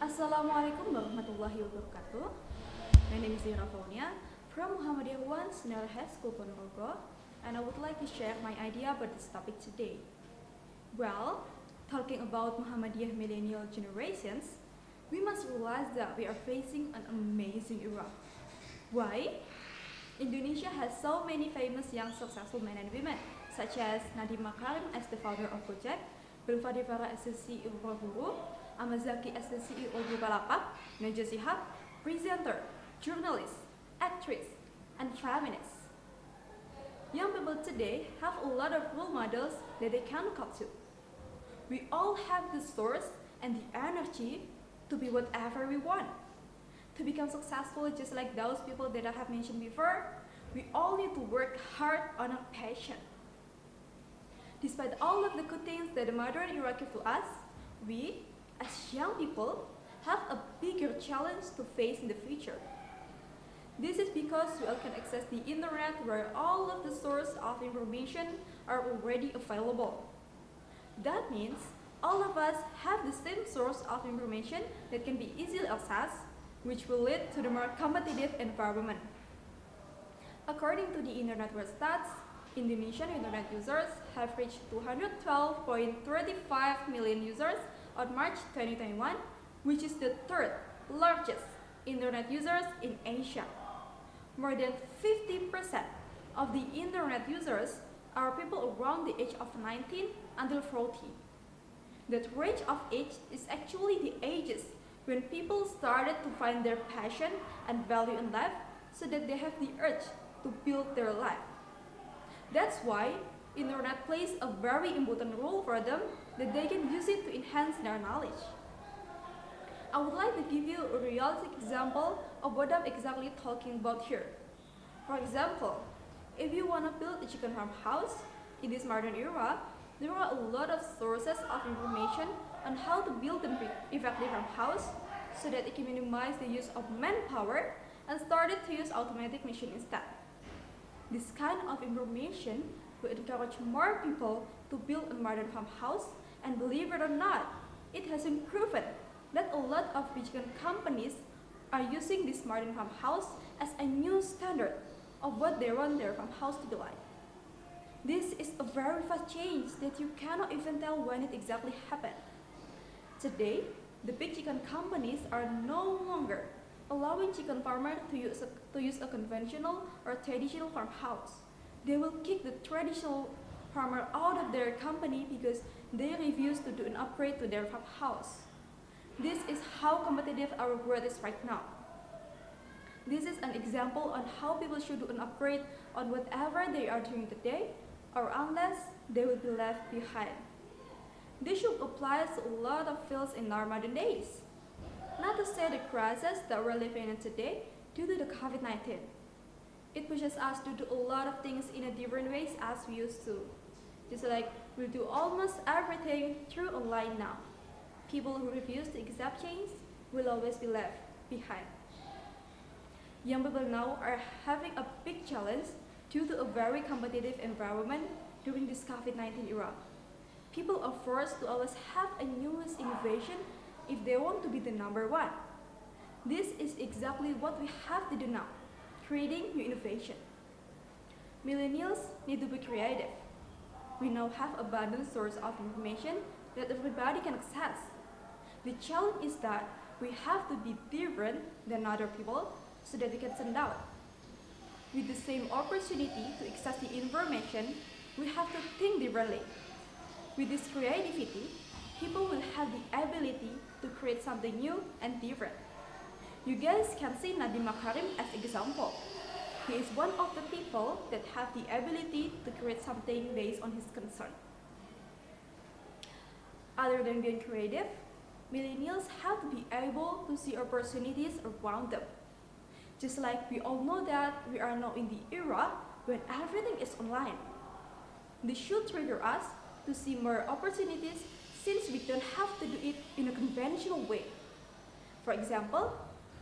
Assalamualaikum warahmatullahi wabarakatuh. My name is Hira Fawnia from Muhammadiyah 1 Senior High School Ponorogo, and I would like to share my idea about this topic today. Well, talking about Muhammadiyah millennial generations, we must realize that we are facing an amazing era. Why? Indonesia has so many famous young successful men and women, such as Nadiem Makarim as the founder of Gojek, Belvadivara as the CEO of Guru, Amazaki as the CEO of Bukalapak, Najwa Shihab, presenter, journalist, actress, and feminist. Young people today have a lot of role models that they can look up to. We all have the source and the energy to be whatever we want. To become successful just like those people that I have mentioned before, we all need to work hard on our passion. Despite all of the good things that the modern era gives to us, we, as young people, have a bigger challenge to face in the future. This is because we all can access the internet where all of the sources of information are already available. That means all of us have the same source of information that can be easily accessed, which will lead to the more competitive environment. According to the Internet World Stats, Indonesian internet users have reached 212.35 million users on March 2021, which is the third largest internet users in Asia. More than 50% of the internet users are people around the age of 19 until 40. That range of age is actually the ages when people started to find their passion and value in life so that they have the urge to build their life. That's why internet plays a very important role for them that they can use it to enhance their knowledge. I would like to give you a realistic example of what I'm exactly talking about here. For example, if you want to build a chicken farmhouse in this modern era, there are a lot of sources of information on how to build an effective farmhouse so that it can minimize the use of manpower and started to use automatic machine instead. This kind of information will encourage more people to build a modern farmhouse, and believe it or not, it has been proven that a lot of chicken companies are using this modern farmhouse as a new standard of what they want their farmhouse to be like. This is a very fast change that you cannot even tell when it exactly happened. Today, the big chicken companies are no longer allowing chicken farmers to use a conventional or traditional farmhouse. They will kick the traditional farmer out of their company because they refuse to do an upgrade to their farmhouse. This is how competitive our world is right now. This is an example on how people should do an upgrade on whatever they are doing today, or unless they will be left behind. This should apply to a lot of fields in our modern days. Not to say the crisis that we're living in today due to the COVID-19. It pushes us to do a lot of things in a different ways as we used to. Just like we do almost everything through online now. People who refuse to accept change will always be left behind. Young people now are having a big challenge due to a very competitive environment during this COVID-19 era. People are forced to always have a newest innovation if they want to be the number one. This is exactly what we have to do now, creating new innovation. Millennials need to be creative. We now have abundant source of information that everybody can access. The challenge is that we have to be different than other people so that we can stand out. With the same opportunity to access the information, we have to think differently. With this creativity, people will have the ability to create something new and different. You guys can see Nadiem Makarim as an example. He is one of the people that have the ability to create something based on his concern. Other than being creative, millennials have to be able to see opportunities around them. Just like we all know that we are now in the era when everything is online. This should trigger us to see more opportunities since we don't have to do it in a conventional way. For example,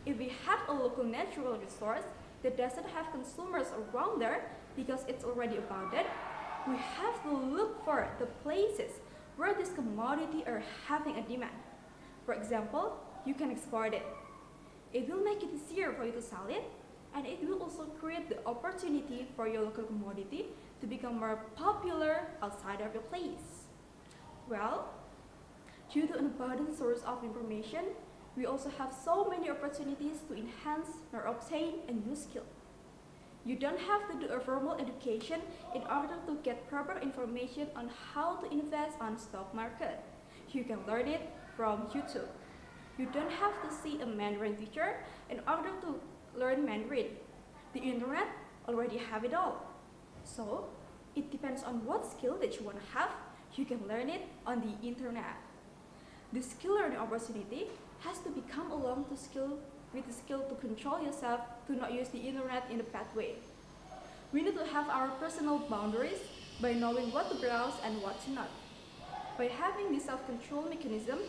if we have a local natural resource that doesn't have consumers around there because it's already abundant, we have to look for the places where this commodity are having a demand. For example, you can export it. It will make it easier for you to sell it, and it will also create the opportunity for your local commodity to become more popular outside of your place. Well, due to an abundant source of information, we also have so many opportunities to enhance or obtain a new skill. You don't have to do a formal education in order to get proper information on how to invest on stock market. You can learn it from YouTube. You don't have to see a Mandarin teacher in order to learn Mandarin. The internet already have it all. So, it depends on what skill that you want to have. You can learn it on the internet. The skill learning opportunity has to become along with the skill to control yourself to not use the internet in a bad way. We need to have our personal boundaries by knowing what to browse and what to not. By having this self-control mechanism,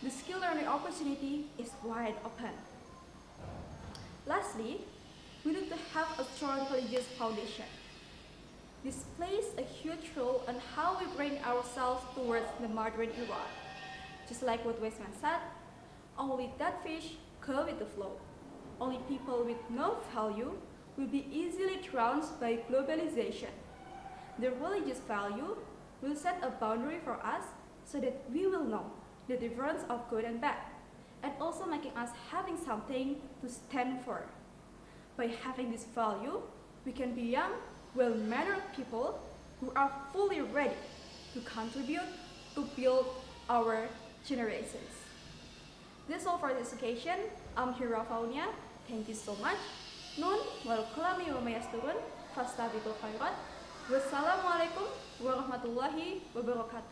the skill learning opportunity is wide open. Lastly, we need to have a strong religious foundation. This plays a huge role on how we bring ourselves towards the modern era. Just like what Weisman said, only dead fish go with the flow. Only people with no value will be easily drowned by globalization. The religious value will set a boundary for us so that we will know the difference of good and bad, and also making us having something to stand for. By having this value, we can be young, well-mannered people who are fully ready to contribute to build our generations. That's all for this occasion. I'm Hira Fawnia. Thank you so much. Nun wal kalami wa mayasturun fastabiqul khairat. Wassalamualaikum warahmatullahi wabarakatuh.